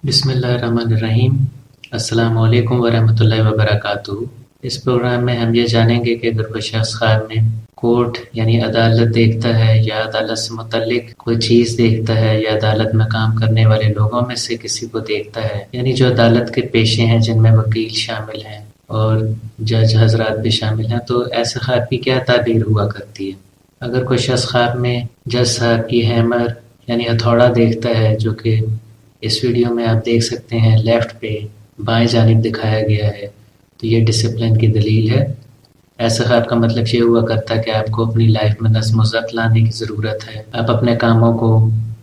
بسم اللہ الرحمن الرحیم۔ السلام علیکم ورحمۃ اللہ وبرکاتہ۔ اس پروگرام میں ہم یہ جانیں گے کہ اگر کوئی شخص خواب میں کورٹ یعنی عدالت دیکھتا ہے یا عدالت سے متعلق کوئی چیز دیکھتا ہے یا عدالت میں کام کرنے والے لوگوں میں سے کسی کو دیکھتا ہے، یعنی جو عدالت کے پیشے ہیں جن میں وکیل شامل ہیں اور جج حضرات بھی شامل ہیں، تو ایسے خواب کی کیا تعبیر ہوا کرتی ہے؟ اگر کوئی شخص خواب میں جج صاحب کی ہیمر یعنی ہتھوڑا دیکھتا ہے، جو کہ اس ویڈیو میں آپ دیکھ سکتے ہیں لیفٹ پہ بائیں جانب دکھایا گیا ہے، تو یہ ڈسپلن کی دلیل ہے۔ ایسے خواب کا مطلب یہ ہوا کرتا ہے کہ آپ کو اپنی لائف میں نظم و ضبط لانے کی ضرورت ہے۔ آپ اپنے کاموں کو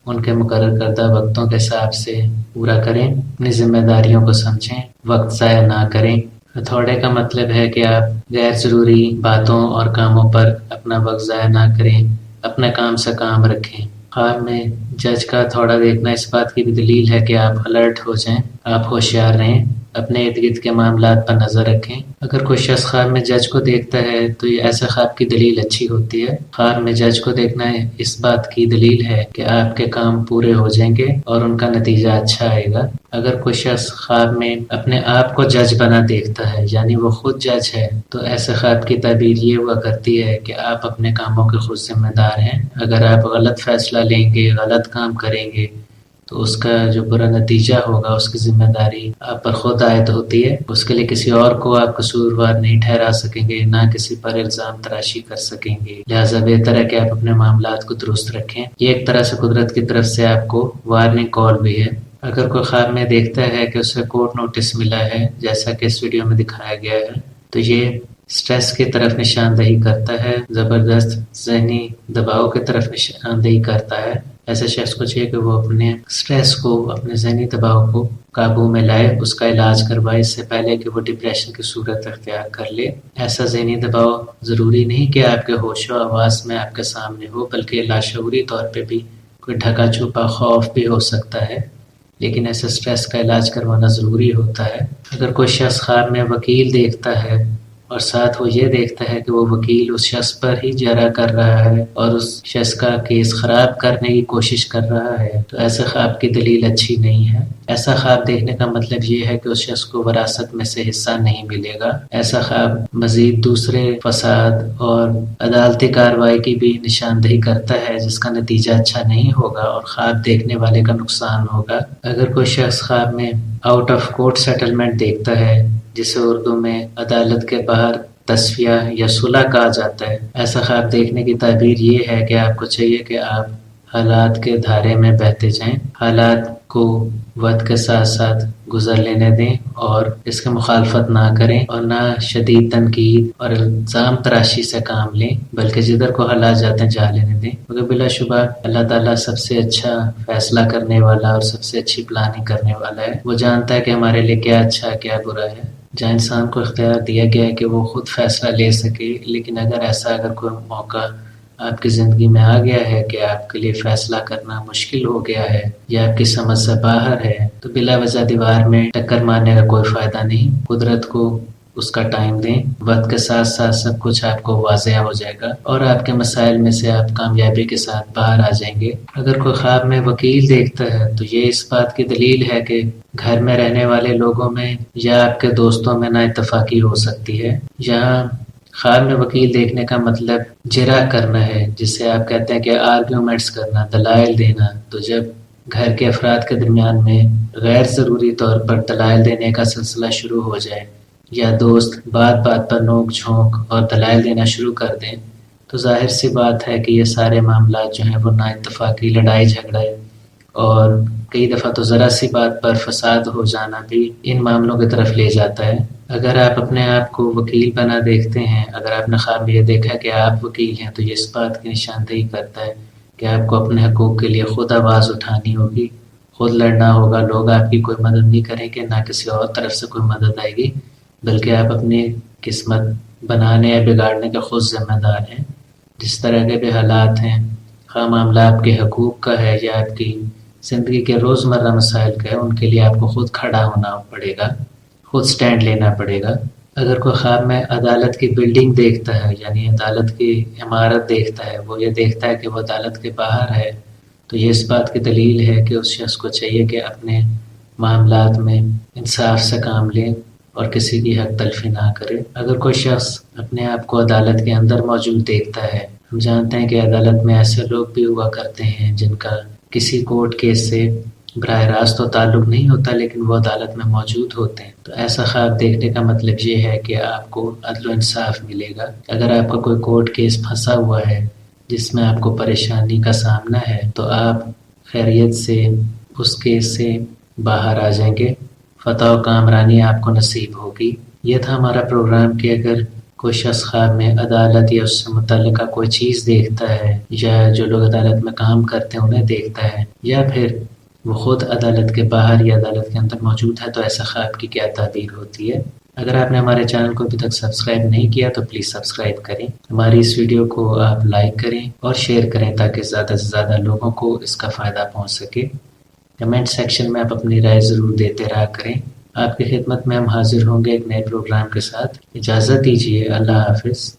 ان کے مقرر کردہ وقتوں کے حساب سے پورا کریں، اپنی ذمہ داریوں کو سمجھیں، وقت ضائع نہ کریں۔ ہتھوڑے کا مطلب ہے کہ آپ غیر ضروری باتوں اور کاموں پر اپنا وقت ضائع نہ کریں، اپنے کام سے کام رکھیں۔ خواب میں جج کا ہتھوڑا دیکھنا اس بات کی بھی دلیل ہے کہ آپ الرٹ ہو جائیں، آپ ہوشیار رہیں، اپنے ارد گرد کے معاملات پر نظر رکھیں۔ اگر کوئی شخص خواب میں جج کو دیکھتا ہے تو یہ ایسے خواب کی دلیل اچھی ہوتی ہے۔ خواب میں جج کو دیکھنا اس بات کی دلیل ہے کہ آپ کے کام پورے ہو جائیں گے اور ان کا نتیجہ اچھا آئے گا۔ اگر کوئی شخص خواب میں اپنے آپ کو جج بنا دیکھتا ہے، یعنی وہ خود جج ہے، تو ایسے خواب کی تعبیر یہ ہوا کرتی ہے کہ آپ اپنے کاموں کے خود ذمہ دار ہیں۔ اگر آپ غلط فیصلہ لیں گے، غلط کام کریں گے، تو اس کا جو برا نتیجہ ہوگا اس کی ذمہ داری آپ پر خود عائد ہوتی ہے۔ اس کے لیے کسی اور کو آپ قصوروار نہیں ٹھہرا سکیں گے، نہ کسی پر الزام تراشی کر سکیں گے۔ لہٰذا بہتر ہے کہ آپ اپنے معاملات کو درست رکھیں۔ یہ ایک طرح سے قدرت کی طرف سے آپ کو وارننگ کال بھی ہے۔ اگر کوئی خواب میں دیکھتا ہے کہ اسے کورٹ نوٹس ملا ہے، جیسا کہ اس ویڈیو میں دکھایا گیا ہے، تو یہ سٹریس کی طرف نشاندہی کرتا ہے، زبردست ذہنی دباؤ کی طرف نشاندہی کرتا ہے۔ ایسے شخص کو چاہیے کہ وہ اپنے سٹریس کو، اپنے ذہنی دباؤ کو قابو میں لائے، اس کا علاج کروائے اس سے پہلے کہ وہ ڈپریشن کی صورت اختیار کر لے۔ ایسا ذہنی دباؤ ضروری نہیں کہ آپ کے ہوش و حواس میں آپ کے سامنے ہو، بلکہ لاشعوری طور پہ بھی کوئی ڈھکا چھپا خوف بھی ہو سکتا ہے، لیکن ایسے سٹریس کا علاج کروانا ضروری ہوتا ہے۔ اگر کوئی شخص خواب میں وکیل دیکھتا ہے اور ساتھ وہ یہ دیکھتا ہے کہ وہ وکیل اس شخص پر ہی جرح کر رہا ہے اور اس شخص کا کیس خراب کرنے کی کوشش کر رہا ہے، تو ایسے خواب کی دلیل اچھی نہیں ہے۔ ایسا خواب دیکھنے کا مطلب یہ ہے کہ اس شخص کو وراثت میں سے حصہ نہیں ملے گا۔ ایسا خواب مزید دوسرے فساد اور عدالتی کارروائی کی بھی نشاندہی کرتا ہے، جس کا نتیجہ اچھا نہیں ہوگا اور خواب دیکھنے والے کا نقصان ہوگا۔ اگر کوئی شخص خواب میں آؤٹ آف کورٹ سیٹلمنٹ دیکھتا ہے، جسے اردو میں عدالت کے باہر تصفیہ یا صلح کہا جاتا ہے، ایسا خواب دیکھنے کی تعبیر یہ ہے کہ آپ کو چاہیے کہ آپ حالات کے دھارے میں بہتے جائیں، حالات کو وقت کے ساتھ ساتھ گزر لینے دیں اور اس کی مخالفت نہ کریں اور نہ شدید تنقید اور الزام تراشی سے کام لیں، بلکہ جدھر کو حالات جاتے ہیں جا لینے دیں، کیونکہ بلا شبہ اللہ تعالیٰ سب سے اچھا فیصلہ کرنے والا اور سب سے اچھی پلاننگ کرنے والا ہے۔ وہ جانتا ہے کہ ہمارے لیے کیا اچھا ہے کیا برا ہے۔ جہاں انسان کو اختیار دیا گیا ہے کہ وہ خود فیصلہ لے سکے، لیکن اگر کوئی موقع آپ کی زندگی میں آ گیا ہے کہ آپ کے لیے فیصلہ کرنا مشکل ہو گیا ہے یا آپ کی سمجھ سے باہر ہے، تو بلا وجہ دیوار میں ٹکر مارنے کا کوئی فائدہ نہیں۔ قدرت کو اس کا ٹائم دیں، وقت کے ساتھ ساتھ سب کچھ آپ کو واضح ہو جائے گا اور آپ کے مسائل میں سے آپ کامیابی کے ساتھ باہر آ جائیں گے۔ اگر کوئی خواب میں وکیل دیکھتا ہے تو یہ اس بات کی دلیل ہے کہ گھر میں رہنے والے لوگوں میں یا آپ کے دوستوں میں نا اتفاقی ہو سکتی ہے۔ یہاں خواب میں وکیل دیکھنے کا مطلب جرح کرنا ہے، جس سے آپ کہتے ہیں کہ آرگیومنٹس کرنا، دلائل دینا۔ تو جب گھر کے افراد کے درمیان میں غیر ضروری طور پر دلائل دینے کا سلسلہ شروع ہو جائے یا دوست بات بات پر نوک جھونک اور دلائل دینا شروع کر دیں، تو ظاہر سی بات ہے کہ یہ سارے معاملات جو ہیں وہ نا اتفاقی، لڑائی جھگڑے اور کئی دفعہ تو ذرا سی بات پر فساد ہو جانا بھی ان معاملوں کی طرف لے جاتا ہے۔ اگر آپ اپنے آپ کو وکیل بنا دیکھتے ہیں، اگر آپ نے خواب میں یہ دیکھا کہ آپ وکیل ہیں، تو یہ اس بات کی نشاندہی کرتا ہے کہ آپ کو اپنے حقوق کے لیے خود آواز اٹھانی ہوگی، خود لڑنا ہوگا۔ لوگ آپ کی کوئی مدد نہیں کریں گے، نہ کسی اور طرف سے کوئی مدد آئے گی، بلکہ آپ اپنی قسمت بنانے یا بگاڑنے کے خود ذمہ دار ہیں۔ جس طرح کے بھی حالات ہیں، خواہ معاملہ آپ کے حقوق کا ہے یا آپ کی زندگی کے روزمرہ مسائل کا ہے، ان کے لیے آپ کو خود کھڑا ہونا پڑے گا، خود سٹینڈ لینا پڑے گا۔ اگر کوئی خواب میں عدالت کی بلڈنگ دیکھتا ہے، یعنی عدالت کی عمارت دیکھتا ہے، وہ یہ دیکھتا ہے کہ وہ عدالت کے باہر ہے، تو یہ اس بات کی دلیل ہے کہ اس شخص کو چاہیے کہ اپنے معاملات میں انصاف سے کام لے اور کسی کی حق تلفی نہ کرے۔ اگر کوئی شخص اپنے آپ کو عدالت کے اندر موجود دیکھتا ہے، ہم جانتے ہیں کہ عدالت میں ایسے لوگ بھی ہوا کرتے ہیں جن کا کسی کورٹ کیس سے براہ راست تو تعلق نہیں ہوتا، لیکن وہ عدالت میں موجود ہوتے ہیں، تو ایسا خواب دیکھنے کا مطلب یہ ہے کہ آپ کو عدل و انصاف ملے گا۔ اگر آپ کا کوئی کورٹ کیس پھنسا ہوا ہے جس میں آپ کو پریشانی کا سامنا ہے، تو آپ خیریت سے اس کیس سے باہر آ جائیں گے، فتح و کامرانی آپ کو نصیب ہوگی۔ یہ تھا ہمارا پروگرام کہ اگر کوئی شخص خواب میں عدالت یا اس سے متعلقہ کوئی چیز دیکھتا ہے، یا جو لوگ عدالت میں کام کرتے ہیں انہیں دیکھتا ہے، یا پھر وہ خود عدالت کے باہر یا عدالت کے اندر موجود ہے، تو ایسا خواب کی کیا تعبیر ہوتی ہے۔ اگر آپ نے ہمارے چینل کو ابھی تک سبسکرائب نہیں کیا تو پلیز سبسکرائب کریں، ہماری اس ویڈیو کو آپ لائک کریں اور شیئر کریں تاکہ زیادہ سے زیادہ لوگوں کو اس کا فائدہ پہنچ سکے۔ کمنٹ سیکشن میں آپ اپنی رائے ضرور دیتے رہا کریں۔ آپ کی خدمت میں ہم حاضر ہوں گے ایک نئے پروگرام کے ساتھ۔ اجازت دیجیے، اللہ حافظ۔